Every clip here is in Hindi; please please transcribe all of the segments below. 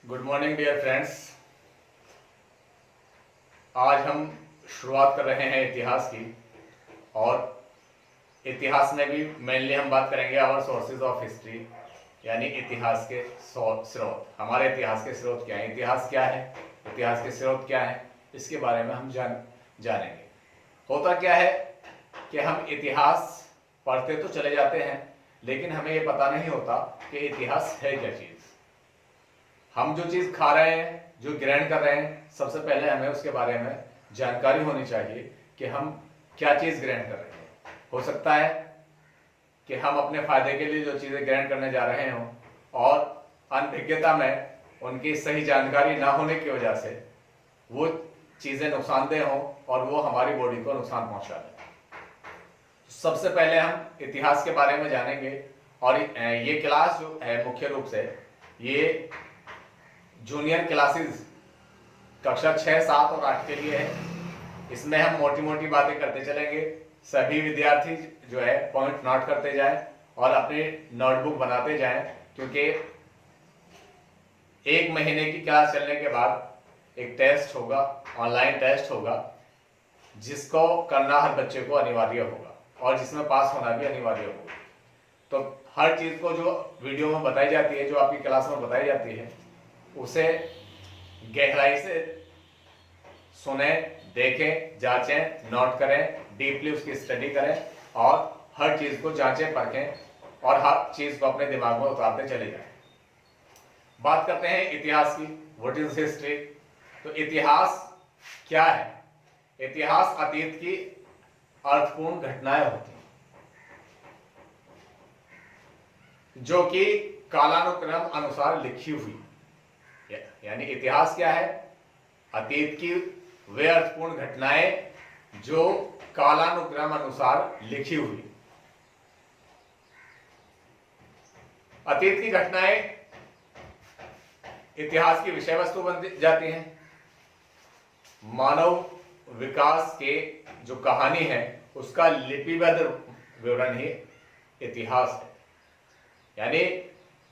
Good morning dear friends. आज हम शुरुआत कर रहे हैं इतिहास की, और इतिहास में भी मेनली हम बात करेंगे आवर सोर्सेज ऑफ हिस्ट्री, यानी इतिहास के स्रोत। हमारे इतिहास के स्रोत क्या है, इतिहास क्या है, इतिहास के स्रोत क्या है, इसके बारे में हम जानेंगे। होता क्या है कि हम इतिहास पढ़ते तो चले जाते हैं, लेकिन हमें ये पता नहीं होता कि इतिहास है क्या चीज़। हम जो चीज़ खा रहे हैं, जो ग्रहण कर रहे हैं, सबसे पहले हमें उसके बारे में जानकारी होनी चाहिए कि हम क्या चीज़ ग्रहण कर रहे हैं। हो सकता है कि हम अपने फायदे के लिए जो चीज़ें ग्रहण करने जा रहे हों और अनभिज्ञता में उनकी सही जानकारी ना होने की वजह से वो चीज़ें नुकसानदेह हों और वो हमारी बॉडी को नुकसान पहुंचा दें। सबसे पहले हम इतिहास के बारे में जानेंगे, और ये क्लास जो है मुख्य रूप से ये जूनियर क्लासेस कक्षा 6, 7 और 8 के लिए है। इसमें हम मोटी मोटी बातें करते चलेंगे। सभी विद्यार्थी जो है पॉइंट नोट करते जाएं और अपनी नोटबुक बनाते जाएं, क्योंकि एक महीने की क्लास चलने के बाद एक टेस्ट होगा, ऑनलाइन टेस्ट होगा, जिसको करना हर बच्चे को अनिवार्य होगा और जिसमें पास होना भी अनिवार्य होगा। तो हर चीज़ को जो वीडियो में बताई जाती है, जो आपकी क्लास में बताई जाती है, उसे गहराई से सुने, देखें, जांचें, नोट करें, डीपली उसकी स्टडी करें और हर चीज़ को जांचें, परखें और हर चीज़ को अपने दिमाग में उतारते चले जाएं। बात करते हैं इतिहास की। What is history? तो इतिहास क्या है? इतिहास अतीत की अर्थपूर्ण घटनाएं होती हैं जो कि कालानुक्रम अनुसार लिखी हुई, यानी इतिहास क्या है? अतीत की वे अर्थपूर्ण घटनाएं जो कालानुक्रम अनुसार लिखी हुई। अतीत की घटनाएं इतिहास की विषय वस्तु बन जाती हैं। मानव विकास के जो कहानी है उसका लिपिबद्ध विवरण ही इतिहास है। यानी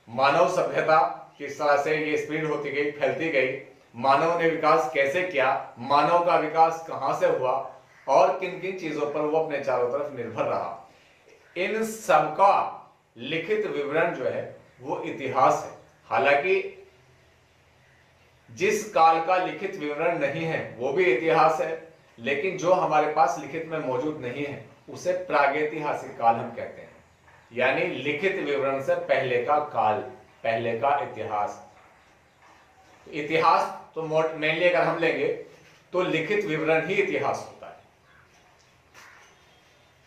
मानव सभ्यता किस तरह से ये स्पीड होती गई, फैलती गई, मानव ने विकास कैसे किया, मानव का विकास कहां से हुआ और किन किन चीजों पर वो अपने चारों तरफ निर्भर रहा, इन सबका लिखित विवरण जो है वो इतिहास है। हालांकि जिस काल का लिखित विवरण नहीं है वो भी इतिहास है, लेकिन जो हमारे पास लिखित में मौजूद नहीं है उसे प्रागैतिहासिक काल हम कहते हैं, यानी लिखित विवरण से पहले का काल, पहले का इतिहास। इतिहास तो मेनली अगर हम लेंगे तो लिखित विवरण ही इतिहास होता है।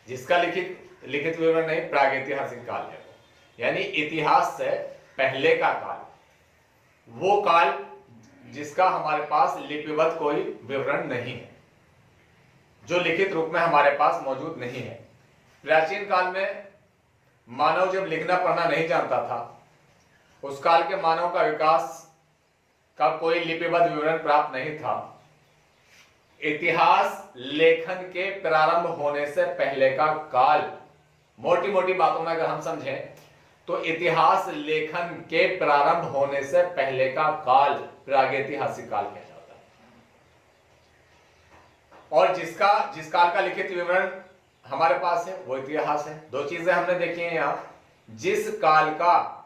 जिसका लिखित विवरण नहीं, प्रागैतिहासिक काल है वो, यानी इतिहास से पहले का काल, वो काल जिसका हमारे पास लिपिबद्ध कोई विवरण नहीं है, जो लिखित रूप में हमारे पास मौजूद नहीं है। प्राचीन काल में मानव जब लिखना पढ़ना नहीं जानता था, उस काल के मानव का विकास का कोई लिपिबद्ध विवरण प्राप्त नहीं था। इतिहास लेखन के प्रारंभ होने से पहले का काल, मोटी मोटी बातों में अगर हम समझें तो इतिहास लेखन के प्रारंभ होने से पहले का काल प्रागैतिहासिक काल कहा जाता है। और जिस काल का लिखित विवरण हमारे पास है वो इतिहास है। दो चीजें हमने देखी हैं यहां। जिस काल का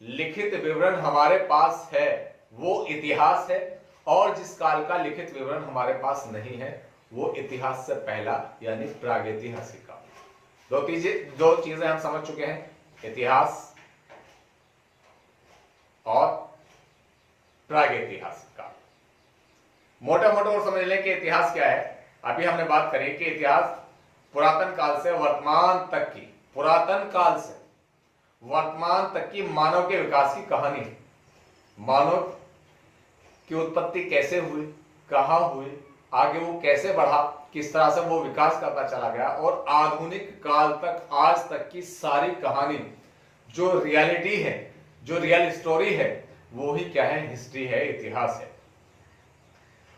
लिखित विवरण हमारे पास है वो इतिहास है, और जिस काल का लिखित विवरण हमारे पास नहीं है वो इतिहास से पहला यानी प्रागैतिहासिक काल। दो चीजें हम समझ चुके हैं, इतिहास और प्रागैतिहासिक काल। मोटा मोटा और समझ लें कि इतिहास क्या है। अभी हमने बात करी कि इतिहास पुरातन काल से वर्तमान तक की, पुरातन काल से वर्तमान तक की मानव के विकास की कहानी है। मानव की उत्पत्ति कैसे हुई, कहां हुई, आगे वो कैसे बढ़ा, किस तरह से वो विकास करता चला गया, और आधुनिक काल तक, आज तक की सारी कहानी जो रियलिटी है, जो रियल स्टोरी है, वो ही क्या है? हिस्ट्री है, इतिहास है।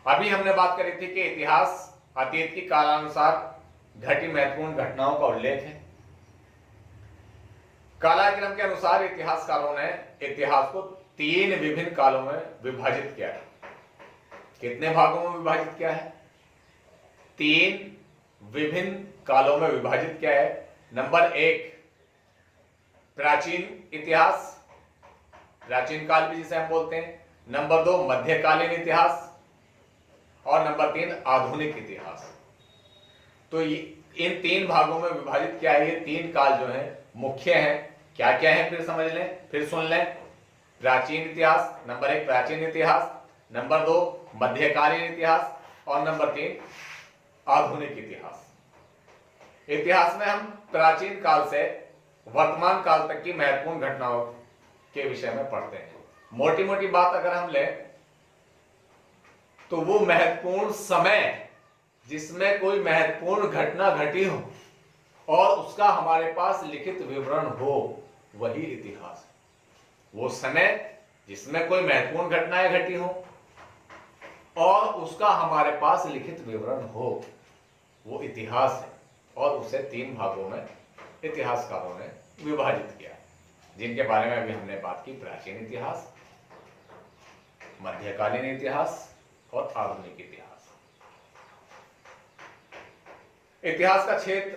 अभी हमने बात करी थी कि इतिहास अतीत की कालानुसार घटी महत्वपूर्ण घटनाओं का उल्लेख है। कालाक्रम के अनुसार इतिहासकारों ने इतिहास को 3 विभिन्न कालों में विभाजित किया है। कितने भागों में विभाजित किया है? 3 विभिन्न कालों में विभाजित किया है। नंबर 1 प्राचीन इतिहास, प्राचीन काल भी जिसे हम बोलते हैं। नंबर 2 मध्यकालीन इतिहास और नंबर 3 आधुनिक इतिहास। तो इन 3 भागों में विभाजित किया है। ये 3 काल जो है मुख्य हैं। क्या क्या है फिर समझ लें, फिर सुन लें। प्राचीन इतिहास, नंबर 1 प्राचीन इतिहास, नंबर 2 मध्यकालीन इतिहास और नंबर 3 आधुनिक इतिहास। इतिहास में हम प्राचीन काल से वर्तमान काल तक की महत्वपूर्ण घटनाओं के विषय में पढ़ते हैं। मोटी मोटी बात अगर हम लें तो वो महत्वपूर्ण समय जिसमें कोई महत्वपूर्ण घटना घटी हो और उसका हमारे पास लिखित विवरण हो, वही इतिहास है। वो समय जिसमें कोई महत्वपूर्ण घटनाएं घटी हो और उसका हमारे पास लिखित विवरण हो, वो इतिहास है। और उसे 3 भागों में इतिहासकारों ने विभाजित किया, जिनके बारे में अभी हमने बात की। प्राचीन इतिहास, मध्यकालीन इतिहास और आधुनिक इतिहास। इतिहास का क्षेत्र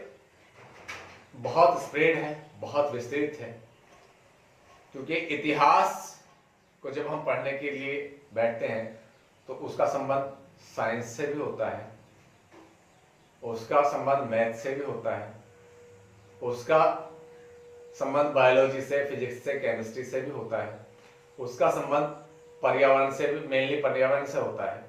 बहुत स्प्रेड है, बहुत विस्तृत है, क्योंकि इतिहास को जब हम पढ़ने के लिए बैठते हैं तो उसका संबंध साइंस से भी होता है, उसका संबंध मैथ से भी होता है, उसका संबंध बायोलॉजी से, फिजिक्स से, केमिस्ट्री से भी होता है, उसका संबंध पर्यावरण से भी, मेनली पर्यावरण से होता है।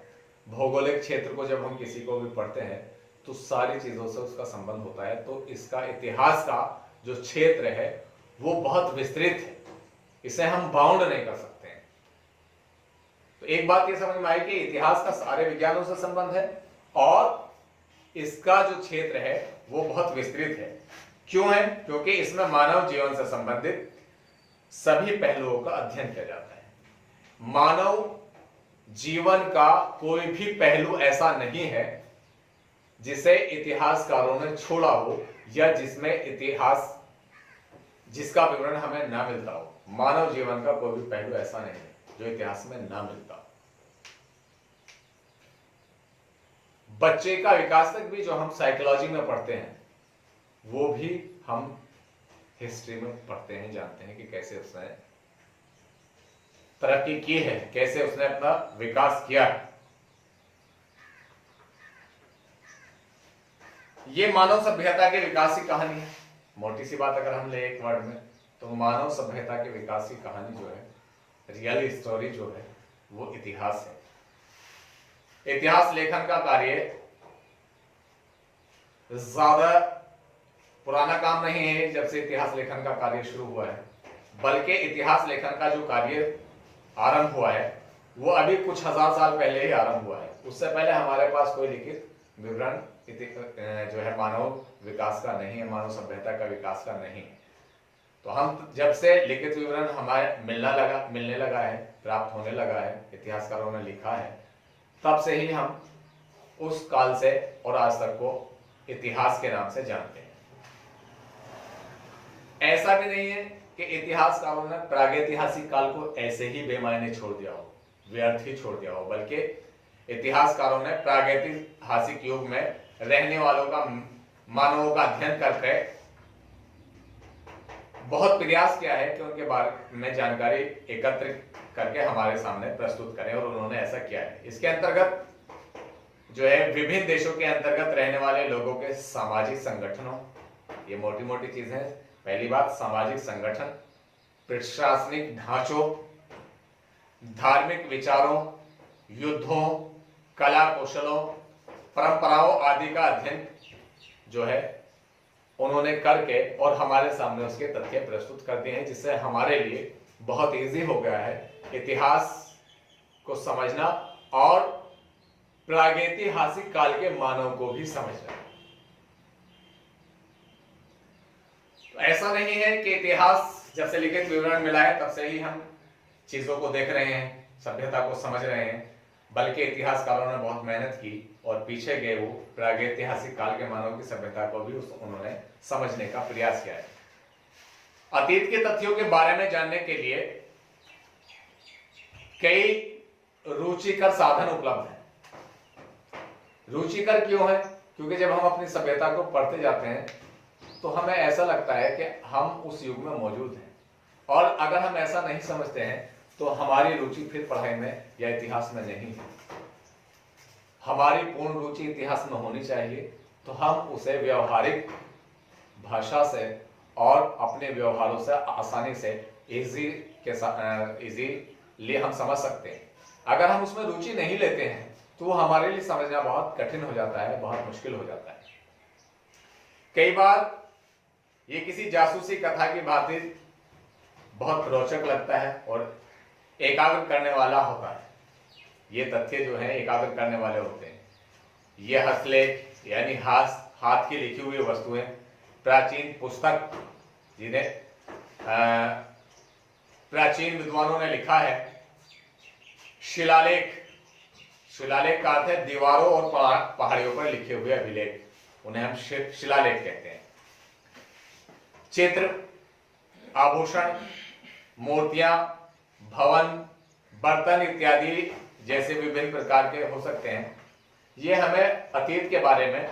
भौगोलिक क्षेत्र को जब हम किसी को भी पढ़ते हैं तो सारी चीजों से उसका संबंध होता है। तो इसका इतिहास का जो क्षेत्र है वो बहुत विस्तृत है, इसे हम बाउंड नहीं कर सकते हैं। तो एक बात ये समझ में आई कि इतिहास का सारे विज्ञानों से संबंध है और इसका जो क्षेत्र है वो बहुत विस्तृत है। क्यों है? क्योंकि इसमें मानव जीवन से संबंधित सभी पहलुओं का अध्ययन किया जाता है। मानव जीवन का कोई भी पहलू ऐसा नहीं है जिसे इतिहासकारों ने छोड़ा हो या जिसमें इतिहास जिसका विवरण हमें ना मिलता हो। मानव जीवन का कोई भी पहलू ऐसा नहीं है जो इतिहास में ना मिलता हो। बच्चे का विकास तक भी जो हम साइकोलॉजी में पढ़ते हैं वो भी हम हिस्ट्री में पढ़ते हैं, जानते हैं कि कैसे उसने तरक्की की है, कैसे उसने अपना विकास किया है। ये मानव सभ्यता के विकास की कहानी है। मोटी सी बात अगर हम ले एक वर्ड में तो मानव सभ्यता के विकास की कहानी जो है, रियल स्टोरी जो है, वो इतिहास है। इतिहास लेखन का कार्य ज्यादा पुराना काम नहीं है जब से इतिहास लेखन का कार्य शुरू हुआ है, बल्कि इतिहास लेखन का जो कार्य आरंभ हुआ है वो अभी कुछ हजार साल पहले ही आरंभ हुआ है। उससे पहले हमारे पास कोई लिखित विवरण जो है मानव विकास का नहीं है, मानव सभ्यता का विकास का नहीं है। तो हम जब से लिखित विवरण हमारे मिलने लगा है, प्राप्त होने लगा है, इतिहासकारों ने लिखा है, तब से ही हम उस काल से और आज तक को इतिहास के नाम से जानते हैं। ऐसा भी नहीं है कि इतिहासकारों ने प्रागैतिहासिक काल को ऐसे ही बेमायने छोड़ दिया हो, व्यर्थ ही छोड़ दिया हो, बल्कि इतिहासकारों ने प्रागैतिहासिक युग में रहने वालों का, मानवों का अध्ययन करके बहुत प्रयास किया है कि उनके बारे में जानकारी एकत्र करके हमारे सामने प्रस्तुत करें, और उन्होंने ऐसा किया है। इसके अंतर्गत जो है विभिन्न देशों के अंतर्गत रहने वाले लोगों के सामाजिक संगठनों, ये मोटी मोटी चीजें। पहली बात, सामाजिक संगठन, प्रशासनिक ढांचों, धार्मिक विचारों, युद्धों, कला कौशलों, परंपराओं आदि का अध्ययन जो है उन्होंने करके और हमारे सामने उसके तथ्य प्रस्तुत कर दिए हैं, जिससे हमारे लिए बहुत इजी हो गया है इतिहास को समझना और प्रागैतिहासिक काल के मानव को भी समझना। तो ऐसा नहीं है कि इतिहास जब से लिखित विवरण मिला है तब से ही हम चीजों को देख रहे हैं, सभ्यता को समझ रहे हैं, बल्कि इतिहासकारों ने बहुत मेहनत की और पीछे गए वो प्रागैतिहासिक काल के मानव की सभ्यता को भी उन्होंने समझने का प्रयास किया है। अतीत के तथ्यों के बारे में जानने के लिए कई रुचिकर साधन उपलब्ध हैं। रुचिकर क्यों है? क्योंकि जब हम अपनी सभ्यता को पढ़ते जाते हैं तो हमें ऐसा लगता है कि हम उस युग में मौजूद हैं, और अगर हम ऐसा नहीं समझते हैं तो हमारी रुचि फिर पढ़ाई में या इतिहास में नहीं है। हमारी पूर्ण रुचि इतिहास में होनी चाहिए, तो हम उसे व्यवहारिक भाषा से और अपने व्यवहारों से आसानी से इजीली हम समझ सकते हैं। अगर हम उसमें रुचि नहीं लेते हैं तो वो हमारे लिए समझना बहुत कठिन हो जाता है, बहुत मुश्किल हो जाता है। कई बार ये किसी जासूसी कथा की भांति बहुत रोचक लगता है और एकाग्र करने वाला होता है। ये तथ्य जो है एकाग्र करने वाले होते हैं। ये हस्तलेख यानी हाथ की लिखी हुई वस्तुएं, प्राचीन पुस्तक जिन्हें प्राचीन विद्वानों ने लिखा है, शिलालेख का अर्थ है दीवारों और पहाड़ियों पर लिखे हुए अभिलेख, उन्हें हम शिलालेख कहते हैं। चित्र, आभूषण, मूर्तियां, भवन, बर्तन इत्यादि जैसे विभिन्न प्रकार के हो सकते हैं। ये हमें अतीत के बारे में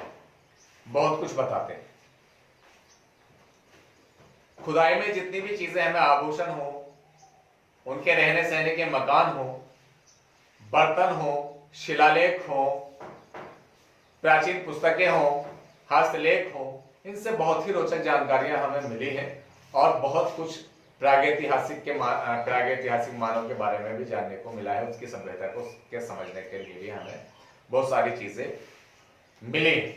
बहुत कुछ बताते हैं। खुदाई में जितनी भी चीजें हमें आभूषण हो, उनके रहने सहने के मकान हो, बर्तन हो, शिलालेख हो, प्राचीन पुस्तकें हो, हस्तलेख हो, इनसे बहुत ही रोचक जानकारियां हमें मिली हैं और बहुत कुछ प्रागैतिहासिक मानव के बारे में भी जानने को मिला है। उसकी सभ्यता को के समझने के लिए भी हमें बहुत सारी चीजें मिली।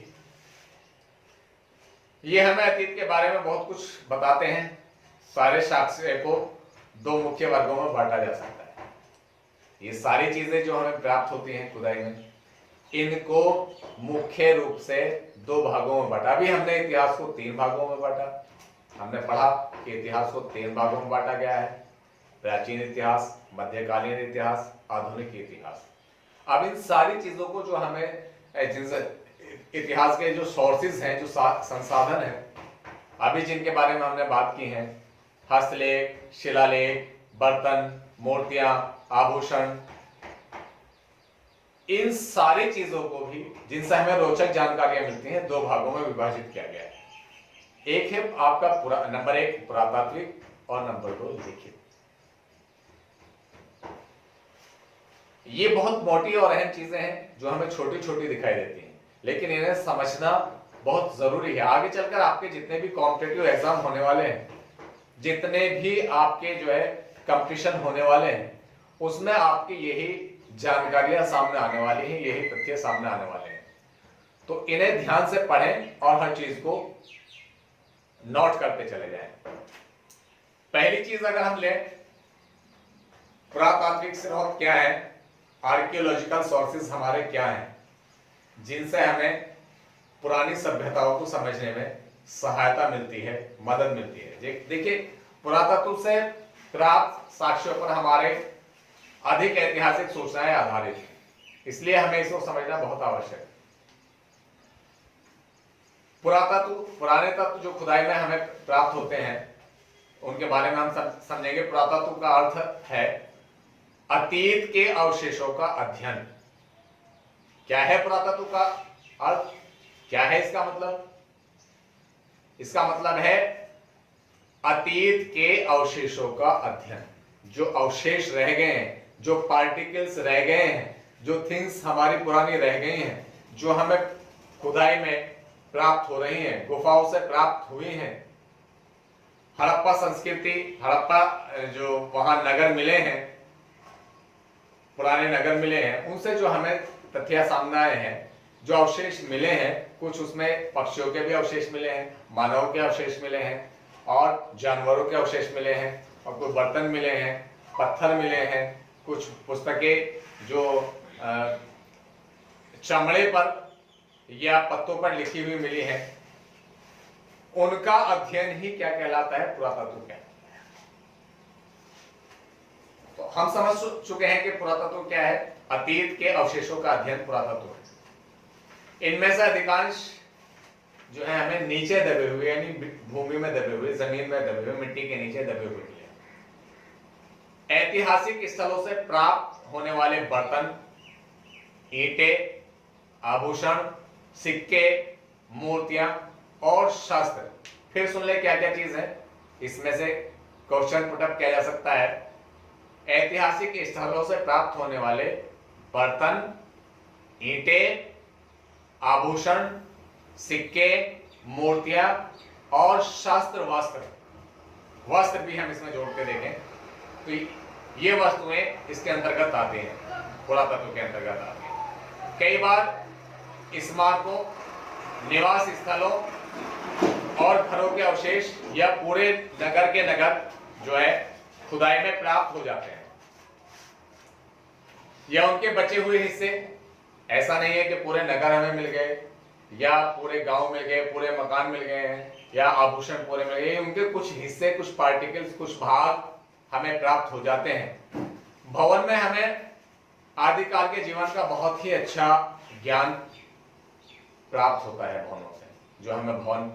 ये हमें अतीत के बारे में बहुत कुछ बताते हैं। सारे साक्ष्य को दो मुख्य वर्गों में बांटा जा सकता है। ये सारी चीजें जो हमें प्राप्त होती हैं खुदाई में, इनको मुख्य रूप से दो भागों में बांटा। अभी हमने इतिहास को 3 भागों में बांटा। हमने पढ़ा कि इतिहास को 3 भागों में बांटा गया है: प्राचीन इतिहास, मध्यकालीन इतिहास, आधुनिक इतिहास। अब इन सारी चीजों को जो हमें इतिहास के जो सोर्सेज हैं, जो संसाधन हैं, अभी जिनके बारे में हमने बात की है, हस्तलेख, शिलालेख, बर्तन, मूर्तियां, आभूषण, इन सारी चीजों को भी जिनसे हमें रोचक जानकारियां मिलती हैं, 2 भागों में विभाजित किया गया है। एक है आपका नंबर 1 पुरातात्विक और नंबर 2 लिखित। ये बहुत मोटी और अहम चीजें हैं जो हमें छोटी छोटी दिखाई देती हैं, लेकिन इन्हें समझना बहुत जरूरी है। आगे चलकर आपके जितने भी कॉम्पिटिटिव एग्जाम होने वाले हैं, जितने भी आपके जो है कंपटीशन होने वाले हैं, उसमें आपकी यही जानकारियां सामने आने वाली हैं, यही तथ्य सामने आने वाले हैं। तो इन्हें ध्यान से पढ़ें और हर चीज को नोट करते चले जाएं। पहली चीज अगर हम लें, पुरातात्विक स्रोत क्या है, आर्कियोलॉजिकल सोर्सेज हमारे क्या हैं, जिनसे हमें पुरानी सभ्यताओं को समझने में सहायता मिलती है, मदद मिलती है। देखिए, पुरातत्व से प्राप्त साक्ष्यों पर हमारे अधिक ऐतिहासिक सूचनाएं आधारित हैं, इसलिए हमें इसको समझना बहुत आवश्यक है। पुरातत्व, पुराने तत्व जो खुदाई में हमें प्राप्त होते हैं, उनके बारे में हम समझेंगे। पुरातत्व का अर्थ है अतीत के अवशेषों का अध्ययन। क्या है पुरातत्व का अर्थ? क्या है इसका मतलब? इसका मतलब है अतीत के अवशेषों का अध्ययन। जो अवशेष रह गए हैं, जो पार्टिकल्स रह गए हैं, जो थिंग्स हमारी पुरानी रह गई हैं, जो हमें खुदाई में प्राप्त हो रही हैं, गुफाओं से प्राप्त हुई हैं, हड़प्पा संस्कृति, हड़प्पा जो वहां नगर मिले हैं, पुराने नगर मिले हैं, उनसे जो हमें तथ्य सामने आए हैं, जो अवशेष मिले हैं, कुछ उसमें पक्षियों के भी अवशेष मिले हैं, मानवों के अवशेष मिले हैं और जानवरों के अवशेष मिले हैं, और कुछ बर्तन मिले हैं, पत्थर मिले हैं, कुछ पुस्तकें जो चमड़े पर या पत्तों पर लिखी हुई मिली हैं। उनका अध्ययन ही क्या कहलाता है? पुरातत्व कहलाता है। तो हम समझ चुके हैं कि पुरातत्व क्या है। अतीत के अवशेषों का अध्ययन पुरातत्व है। इनमें से अधिकांश जो है हमें नीचे दबे हुए, यानी भूमि में दबे हुए, जमीन में दबे हुए, मिट्टी के नीचे दबे हुए मिले। ऐतिहासिक स्थलों से प्राप्त होने वाले बर्तन, ईंटें, आभूषण, सिक्के, मूर्तियां और शस्त्र। फिर सुन ले क्या क्या चीज है इसमें से क्वेश्चन पुटअप किया जा सकता है। ऐतिहासिक स्थलों से प्राप्त होने वाले बर्तन, ईंटें, आभूषण, सिक्के, मूर्तियां और शस्त्र, वस्त्र भी हम इसमें जोड़ के देखें तो ये वस्तुएं इसके अंतर्गत आती हैं, पुरातत्व के अंतर्गत आती हैं। कई बार स्मारकों, निवास स्थलों और घरों के अवशेष या पूरे नगर के नगर जो है खुदाई में प्राप्त हो जाते हैं, या उनके बचे हुए हिस्से। ऐसा नहीं है कि पूरे नगर हमें मिल गए या पूरे गांव मिल गए, पूरे मकान मिल गए हैं या आभूषण पूरे मिल गए, उनके कुछ हिस्से, कुछ पार्टिकल्स, कुछ भाग हमें प्राप्त हो जाते हैं। भवन में हमें आदिकाल के जीवन का बहुत ही अच्छा ज्ञान प्राप्त होता है भवनों से, जो हमें भवन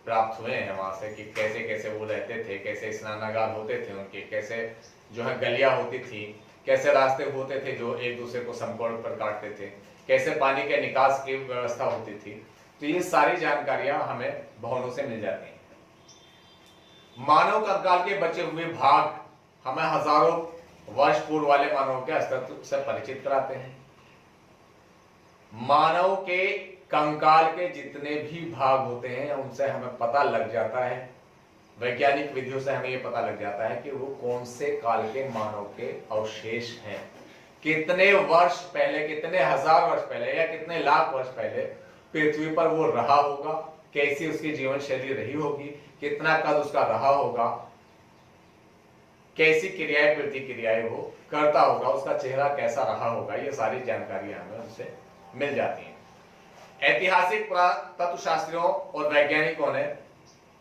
प्राप्त हुए हैं वहां से कि कैसे कैसे वो रहते थे, कैसे स्नानागार होते थे उनके, कैसे जो है गलियां होती थी, कैसे रास्ते होते थे जो एक दूसरे को समकोण पर काटते थे, कैसे पानी के निकास की व्यवस्था होती थी। तो ये सारी जानकारियां हमें भवनों से मिल जाती हैं। मानव कंकाल के बचे हुए भाग हमें हजारों वर्ष पूर्व वाले मानव के अस्तित्व से परिचित कराते हैं। मानव के कंकाल के जितने भी भाग होते हैं उनसे हमें पता लग जाता है, वैज्ञानिक विधियों से हमें यह पता लग जाता है कि वो कौन से काल के मानव के अवशेष हैं, कितने वर्ष पहले, कितने हजार वर्ष पहले या कितने लाख वर्ष पहले पृथ्वी पर वो रहा होगा, कैसी उसकी जीवन शैली रही होगी, कितना कद उसका रहा होगा, कैसी क्रियाएं प्रतिक्रियाएं वो करता होगा, उसका चेहरा कैसा रहा होगा, ये सारी जानकारियां हमें उनसे मिल जाती हैं। ऐतिहासिक पुरातत्व शास्त्रियों और वैज्ञानिकों ने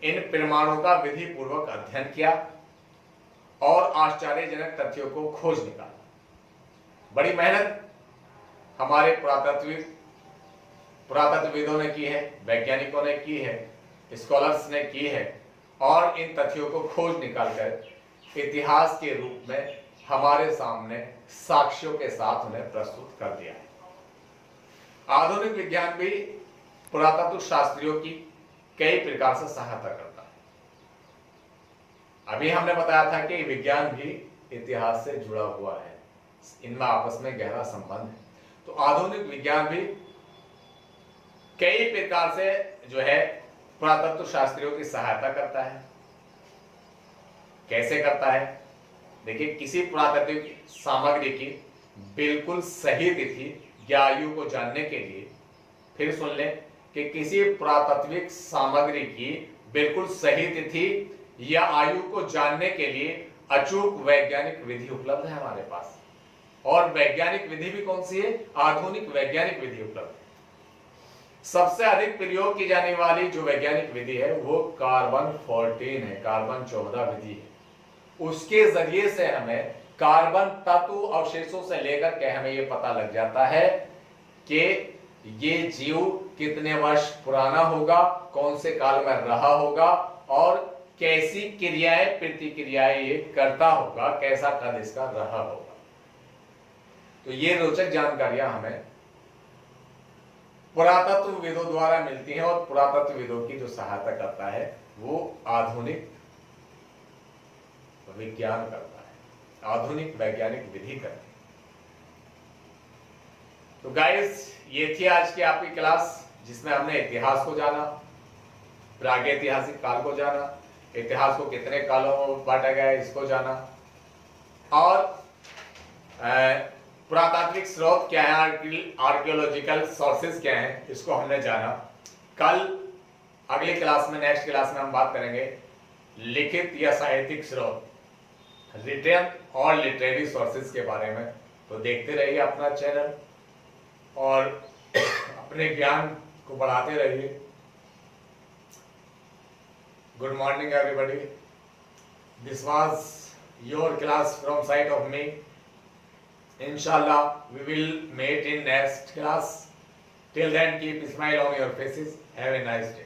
इन प्रमाणों का विधि पूर्वक अध्ययन किया और आश्चर्यजनक तथ्यों को खोज निकाला। बड़ी मेहनत हमारे पुरातत्वविदों ने की है, वैज्ञानिकों ने की है, स्कॉलर्स ने की है और इन तथ्यों को खोज निकालकर इतिहास के रूप में हमारे सामने साक्ष्यों के साथ उन्हें प्रस्तुत कर दिया है। आधुनिक विज्ञान भी पुरातत्व शास्त्रियों की कई प्रकार से सहायता करता है। अभी हमने बताया था कि विज्ञान भी इतिहास से जुड़ा हुआ है, इनमें आपस में गहरा संबंध है। तो आधुनिक विज्ञान भी कई प्रकार से जो है पुरातत्व शास्त्रियों की सहायता करता है। कैसे करता है? देखिए, किसी पुरातत्विक सामग्री की बिल्कुल सही तिथि या आयु को जानने के लिए, फिर सुन लें कि किसी पुरातत्विक सामग्री की बिल्कुल सही तिथि या आयु को जानने के लिए अचूक वैज्ञानिक विधि उपलब्ध है हमारे पास। और वैज्ञानिक विधि भी कौन सी है? आधुनिक वैज्ञानिक विधि उपलब्ध है। सबसे अधिक प्रयोग की जाने वाली जो वैज्ञानिक विधि है वो कार्बन 14 है, कार्बन 14 विधि है। उसके जरिए से हमें कार्बन तत्व अवशेषों से लेकर के हमें यह पता लग जाता है कि ये जीव कितने वर्ष पुराना होगा, कौन से काल में रहा होगा और कैसी क्रियाएं प्रतिक्रियाएं ये करता होगा, कैसा कद इसका रहा होगा। तो ये रोचक जानकारियां हमें पुरातत्वविदों द्वारा मिलती हैं और पुरातत्वविदों की जो सहायता करता है वो आधुनिक विज्ञान करता है, आधुनिक वैज्ञानिक विधि करती है। तो गाइस, ये थी आज की आपकी क्लास जिसमें हमने इतिहास को जाना, प्रागैतिहासिक काल को जाना, इतिहास को कितने कालों में बांटा गया है इसको जाना, और पुरातात्विक स्रोत क्या है, आर्कियोलॉजिकल सोर्सेज क्या हैं, इसको हमने जाना। कल अगली क्लास में, नेक्स्ट क्लास में हम बात करेंगे लिखित या साहित्यिक स्रोत, रिटन और लिटरेरी सोर्सेज के बारे में। तो देखते रहिए अपना चैनल और अपने ज्ञान को बढ़ाते रहिए। Good morning everybody, this was your class from side of me. Inshallah, we will meet in next class. Till then, keep a smile on your faces. Have a nice day.